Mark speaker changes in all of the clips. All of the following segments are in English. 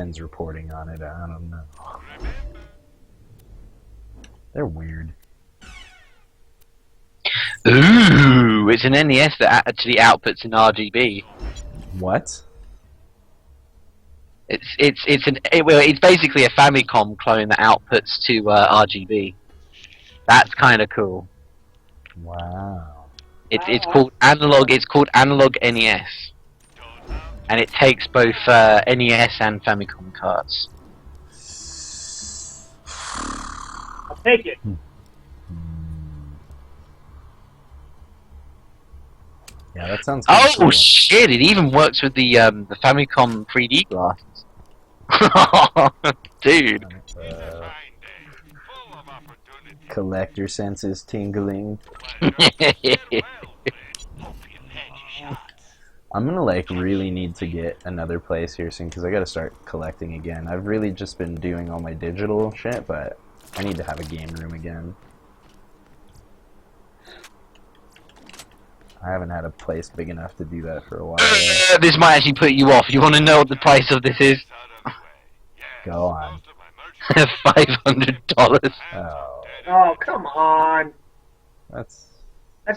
Speaker 1: Borderlands reporting on it. I don't know. They're weird.
Speaker 2: Ooh, it's an NES that actually outputs in RGB.
Speaker 1: What?
Speaker 2: It's basically a Famicom clone that outputs to RGB. That's kind of cool.
Speaker 1: Wow.
Speaker 2: It's called analog. It's called analog NES, and it takes both NES and Famicom cards.
Speaker 3: I'll take it.
Speaker 1: Yeah, that sounds
Speaker 2: Oh
Speaker 1: cool.
Speaker 2: shit! It even works with the Famicom 3D glasses. Dude.
Speaker 1: Collector senses tingling. I'm gonna really need to get another place here soon because I gotta start collecting again. I've really just been doing all my digital shit, but I need to have a game room again. I haven't had a place big enough to do that for a while.
Speaker 2: This might actually put you off. You want to know what the price of this is?
Speaker 1: Go on.
Speaker 2: $500.
Speaker 3: Oh, come on.
Speaker 1: That's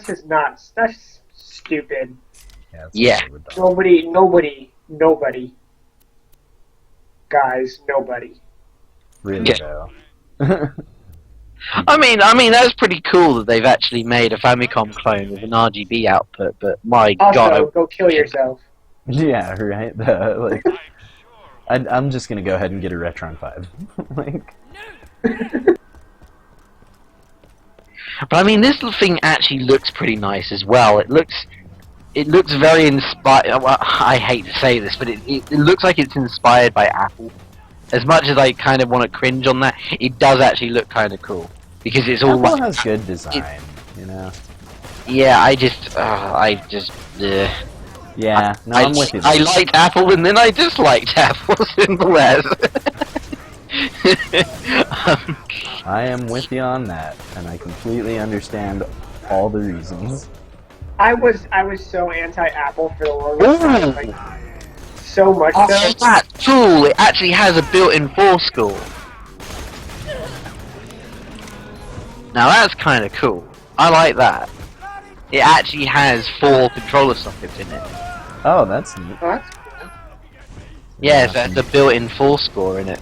Speaker 3: just nuts. That's stupid.
Speaker 2: Yeah.
Speaker 3: Nobody. Guys, nobody.
Speaker 1: Really
Speaker 2: Yeah.
Speaker 1: though.
Speaker 2: I mean that's pretty cool that they've actually made a Famicom clone with an RGB output, but my
Speaker 3: Also,
Speaker 2: god.
Speaker 3: go kill yourself.
Speaker 1: Yeah, right. I'm just gonna go ahead and get a Retron 5. Like.
Speaker 2: But I mean, this little thing actually looks pretty nice as well. It looks very inspired. Well, I hate to say this, but it looks like it's inspired by Apple. As much as I kind of want to cringe on that, it does actually look kind of cool because it's all.
Speaker 1: Apple has good design, you know.
Speaker 2: Yeah, I just.
Speaker 1: Yeah, no, I'm with you.
Speaker 2: I liked Apple and then I disliked Apple. Simple as.
Speaker 1: I am with you on that, and I completely understand all the reasons.
Speaker 3: I was so anti-Apple for the longest time. Like, so much
Speaker 2: Oh,
Speaker 3: so.
Speaker 2: that tool! It actually has a built-in force score. Now that's kind of cool. I like that. It actually has 4 controller sockets in it.
Speaker 1: Oh, that's neat.
Speaker 3: Oh, that's cool.
Speaker 2: Yeah, so it's a built-in force score in it.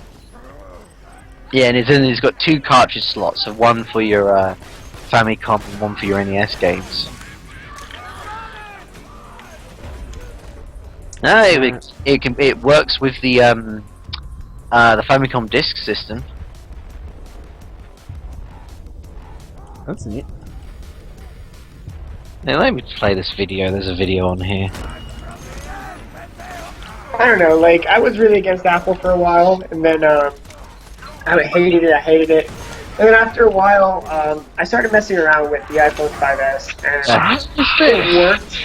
Speaker 2: Yeah, and it's got 2 cartridge slots, so one for your Famicom and one for your NES games. No, it works with the Famicom disk system.
Speaker 1: That's neat.
Speaker 2: Now let me play this video. There's a video on here.
Speaker 3: I don't know, like, I was really against Apple for a while, and then, I hated it. And then after a while, I started messing around with the iPhone 5S, and it worked.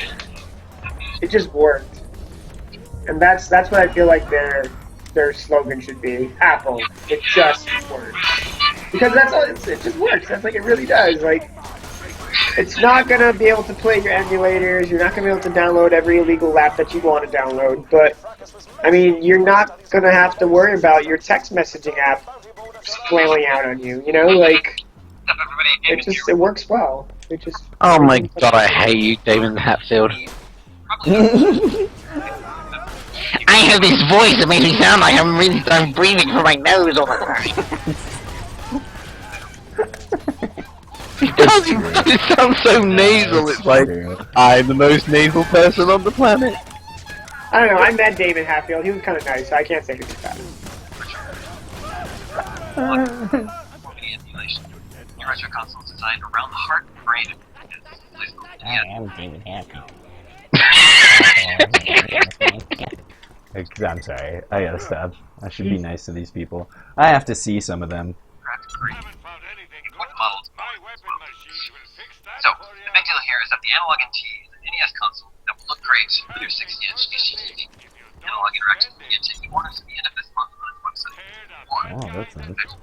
Speaker 3: It just worked. And that's what I feel like their slogan should be. Apple, it just works. Because that's all, it just works. That's like, it really does. Like, it's not going to be able to play your emulators, you're not going to be able to download every illegal app that you want to download, but, I mean, you're not going to have to worry about your text messaging app flailing out on you, you know, like, it works well. It just...
Speaker 2: Oh my god, I hate you, David Hatfield. I have this voice that makes me sound like I'm breathing through my nose all the time. It sounds so nasal, it's like, I'm the most nasal person on the planet.
Speaker 3: I don't know, I met David Hatfield, he was kind of nice, so I can't say anything about him.
Speaker 4: Your retro console is designed around the heart and brain of
Speaker 1: I am David Hatfield. I'm sorry, I gotta stop. I should be nice to these people. I have to see some of them.
Speaker 4: So, the big deal here is that the Analog NT is an NES console that will look great with your 60-inch HDTV. Analog Interactive will get taking orders at the end of this month on its website.
Speaker 1: Oh, that's nice.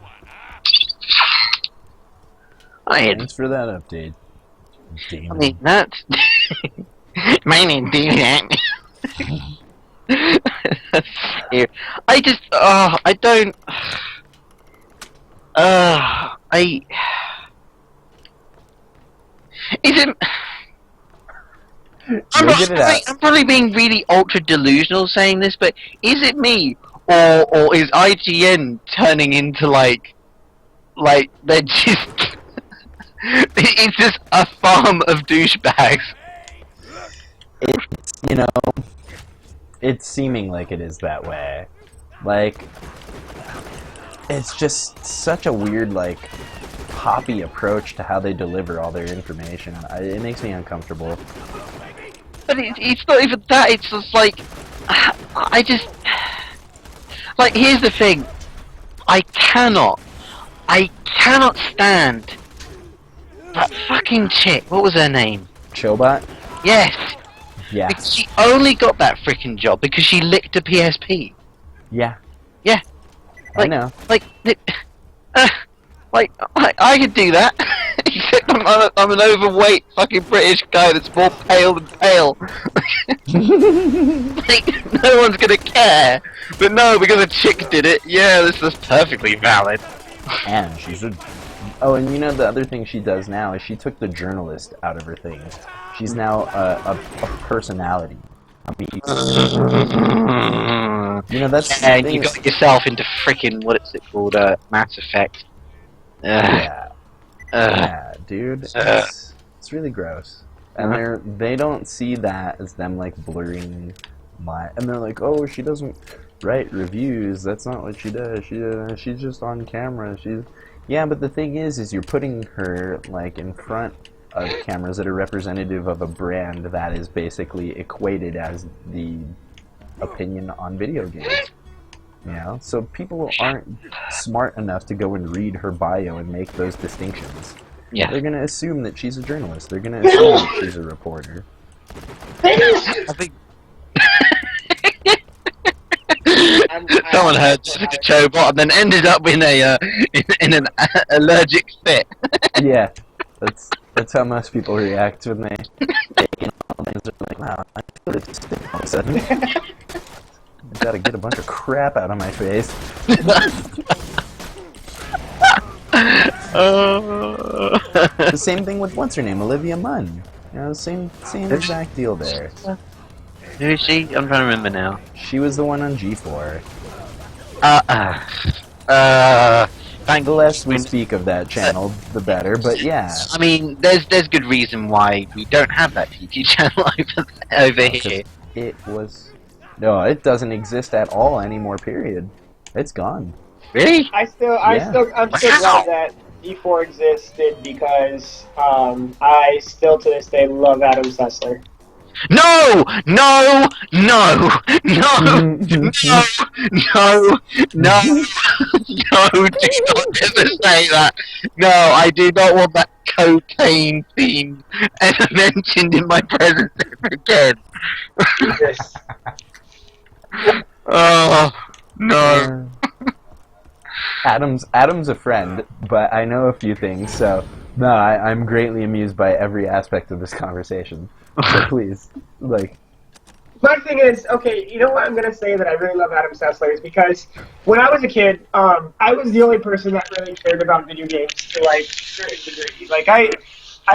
Speaker 2: Thanks
Speaker 1: for that update. Damn.
Speaker 2: I mean, that's... My name's David Hatfield. here. I just, I don't. Is it? I'm probably being really ultra delusional saying this, but is it me, or is IGN turning into like they're just it's just a farm of douchebags?
Speaker 1: It's, you know, it's seeming like it is that way. Like, it's just such a weird, like, poppy approach to how they deliver all their information. It makes me uncomfortable.
Speaker 2: But it's not even that, it's just like, I just, like, here's the thing, I cannot stand that fucking chick, what was her name?
Speaker 1: Chobot?
Speaker 2: Yes!
Speaker 1: Yeah.
Speaker 2: Because she only got that freaking job because she licked a PSP.
Speaker 1: Yeah.
Speaker 2: Yeah.
Speaker 1: I know.
Speaker 2: Like, I could do that. Except I'm an overweight fucking British guy that's more pale than pale. Like, no one's gonna care. But no, because a chick did it, yeah, this is perfectly valid.
Speaker 1: And she's a... Oh, and you know the other thing she does now is she took the journalist out of her thing. She's now a personality. I mean, you know, that's...
Speaker 2: And you got yourself into frickin' what is it called, Mass Effect.
Speaker 1: Yeah. Yeah, dude. It's really gross. And they don't see that as them, like, blurring my... And they're like, oh, she doesn't write reviews. That's not what she does. She's just on camera. Yeah, but the thing is you're putting her, like, in front of cameras that are representative of a brand that is basically equated as the opinion on video games. You know? So people aren't smart enough to go and read her bio and make those distinctions.
Speaker 2: Yeah.
Speaker 1: They're gonna assume that she's a journalist. They're gonna assume that she's a reporter.
Speaker 2: I think... Someone heard the Chobot and then ended up in a in an allergic fit.
Speaker 1: Yeah, that's how most people react when they take in all things. They're like, wow, I feel this all of a sudden. I gotta get a bunch of crap out of my face. The same thing with what's her name, Olivia Munn. You know, same exact deal there.
Speaker 2: Who is she? I'm trying to remember now.
Speaker 1: She was the one on G4.
Speaker 2: Thank
Speaker 1: The less we speak of that channel, the better. But yeah.
Speaker 2: I mean, there's good reason why we don't have that TV channel over here.
Speaker 1: It was... No, it doesn't exist at all anymore, period. It's gone.
Speaker 2: Really?
Speaker 3: I'm still glad that E4 existed because I still to this day love Adam Sessler.
Speaker 2: No! No! No! No! No! No! No! No! Do not ever say that! No, I do not want that cocaine theme ever mentioned in my presence ever again.
Speaker 3: Jesus.
Speaker 2: Oh, no.
Speaker 1: Adam's a friend, but I know a few things, so no, I'm greatly amused by every aspect of this conversation. So please, like...
Speaker 3: My thing is, okay, you know what I'm going to say that I really love Adam Sessler is because when I was a kid, I was the only person that really cared about video games to, like, a certain degree. Like, I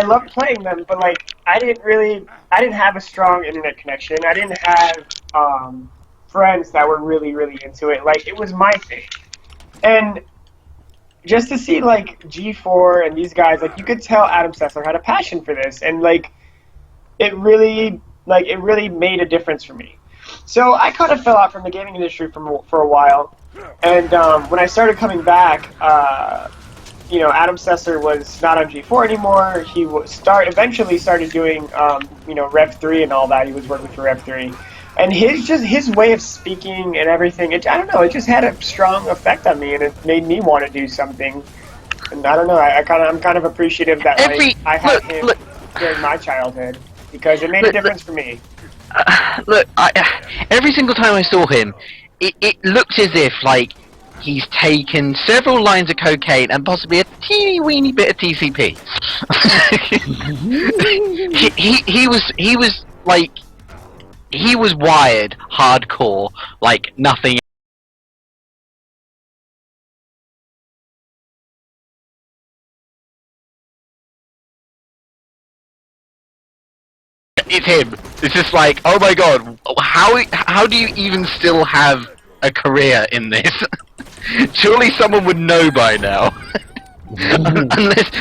Speaker 3: loved playing them, but, like, I didn't have a strong internet connection. I didn't have friends that were really, really into it. Like, it was my thing. And just to see, like, G4 and these guys, like, you could tell Adam Sessler had a passion for this. And, like, it really made a difference for me. So I kind of fell out from the gaming industry for a while. And when I started coming back, you know, Adam Sessler was not on G4 anymore. He eventually started doing, you know, Rev 3 and all that. He was working for Rev 3. And his way of speaking and everything, I don't know, it just had a strong effect on me, and it made me want to do something. And I don't know, I'm kind of appreciative that I had him during my childhood, because it made a difference for me.
Speaker 2: Look, every single time I saw him, it looked as if, like, he's taken several lines of cocaine and possibly a teeny weeny bit of TCP. he was wired hardcore like nothing it's him. It's just like, oh my god, how do you even still have a career in this? Surely someone would know by now. Unless,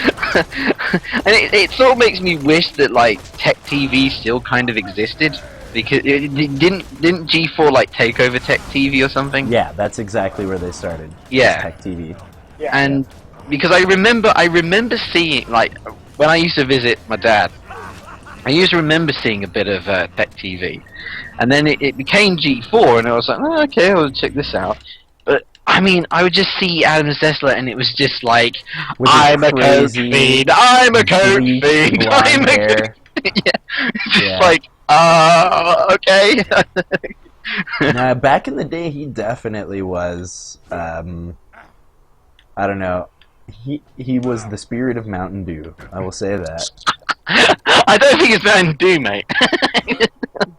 Speaker 2: and it sort of makes me wish that like Tech TV still kind of existed, because didn't G4 like take over Tech TV or something?
Speaker 1: Yeah, that's exactly where they started.
Speaker 2: Yeah.
Speaker 1: Tech TV.
Speaker 3: Yeah.
Speaker 2: And because I remember seeing, like, when I used to visit my dad, I used to remember seeing a bit of Tech TV, and then it became G4, and I was like, oh, okay, I'll check this out. But I mean, I would just see Adam Sessler, and it was just like, I'm a coke fiend, I'm a coke fiend, I'm a coke fiend. Yeah, it's just like, okay.
Speaker 1: Now, back in the day, he definitely was. I don't know. He was the spirit of Mountain Dew. I will say that.
Speaker 2: I don't think it's Mountain Dew, mate.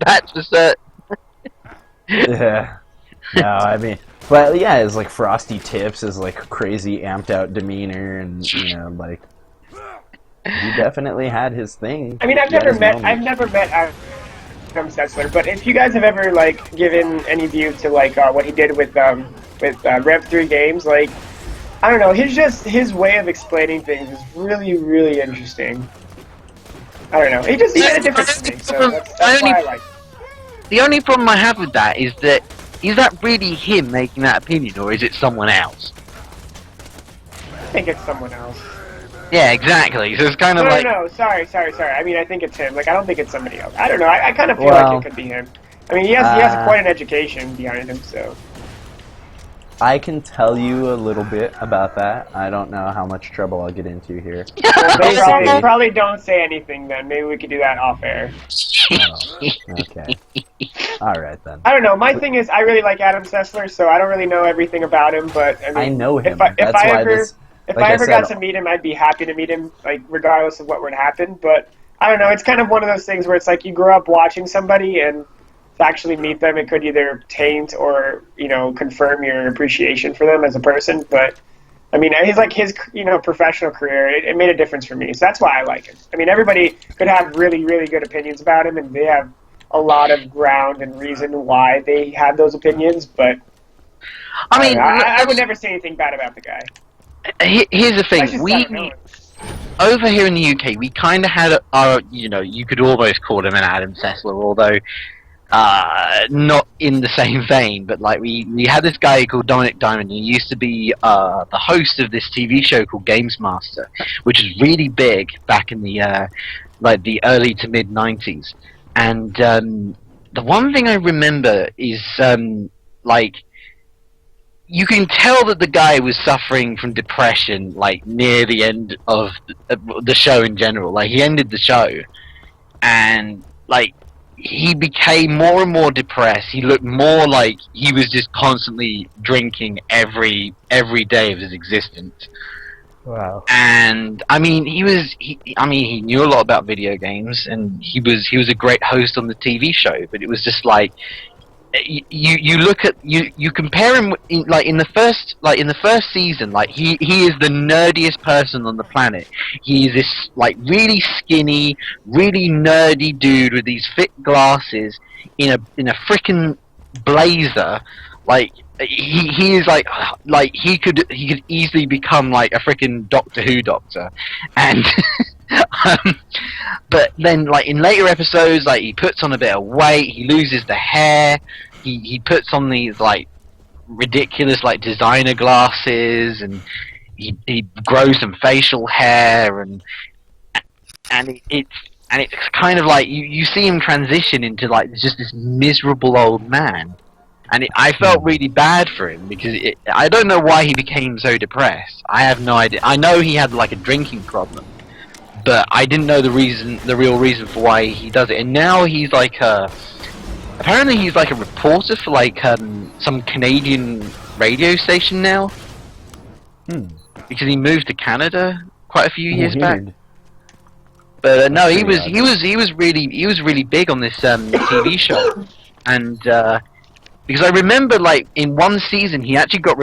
Speaker 2: That's for certain.
Speaker 1: Yeah. No, I mean, but yeah, it's like Frosty Tips, his like crazy amped out demeanor, and you know, like he definitely had his thing.
Speaker 3: I mean, I've
Speaker 1: He had
Speaker 3: never
Speaker 1: his
Speaker 3: met
Speaker 1: moment.
Speaker 3: Adam Sessler, but if you guys have ever like given any view to like what he did with Rev 3 games, like I don't know, his way of explaining things is really interesting. I don't know, he had a different thing, so that's why I like it.
Speaker 2: The only problem I have with that is that really him making that opinion, or is it someone else?
Speaker 3: I think it's someone else.
Speaker 2: Yeah, exactly. So it's kind of like...
Speaker 3: No, sorry. I mean, I think it's him. Like, I don't think it's somebody else. I don't know. I kind of feel like it could be him. I mean, he has quite an education behind him, so...
Speaker 1: I can tell you a little bit about that. I don't know how much trouble I'll get into here.
Speaker 3: Probably don't say anything then. Maybe we could do that off air.
Speaker 1: Oh, okay. Alright then.
Speaker 3: I don't know. My thing is, I really like Adam Sessler, so I don't really know everything about him, but I mean...
Speaker 1: I know him.
Speaker 3: If I ever
Speaker 1: said,
Speaker 3: got to meet him, I'd be happy to meet him, like, regardless of what would happen, but I don't know, it's kind of one of those things where it's like you grow up watching somebody, and to actually meet them, it could either taint or, you know, confirm your appreciation for them as a person, but, I mean, his professional career, it made a difference for me, so that's why I like him. I mean, everybody could have really good opinions about him, and they have a lot of ground and reason why they have those opinions, but
Speaker 2: I mean,
Speaker 3: I would never say anything bad about the guy.
Speaker 2: Here's the thing, over here in the UK, we kind of had our, you know, you could almost call him an Adam Sessler, although not in the same vein, but like we had this guy called Dominic Diamond, he used to be the host of this TV show called Games Master, which was really big back in the like the early to mid 90s, and the one thing I remember is like, you can tell that the guy was suffering from depression, like, near the end of the show in general. Like, he ended the show, and, like, he became more and more depressed. He looked more like he was just constantly drinking every day of his existence.
Speaker 1: Wow.
Speaker 2: And, I mean, he knew a lot about video games, and he was a great host on the TV show, but it was just like, you look at you compare him in the first season, like he is the nerdiest person on the planet. He's this like really skinny, really nerdy dude with these thick glasses in a frickin' blazer. Like he is like he could easily become like a frickin' Doctor Who doctor, and but then like in later episodes, like he puts on a bit of weight, he loses the hair, he puts on these like ridiculous like designer glasses, and he grows some facial hair, and it's kind of like you see him transition into like just this miserable old man. And I felt really bad for him, because I don't know why he became so depressed. I have no idea. I know he had like a drinking problem, but I didn't know the real reason for why he does it. And now he's like apparently he's like a reporter for like some Canadian radio station now. Because he moved to Canada quite a few years back. But no, he was really big on this TV show, and because I remember like in one season he actually got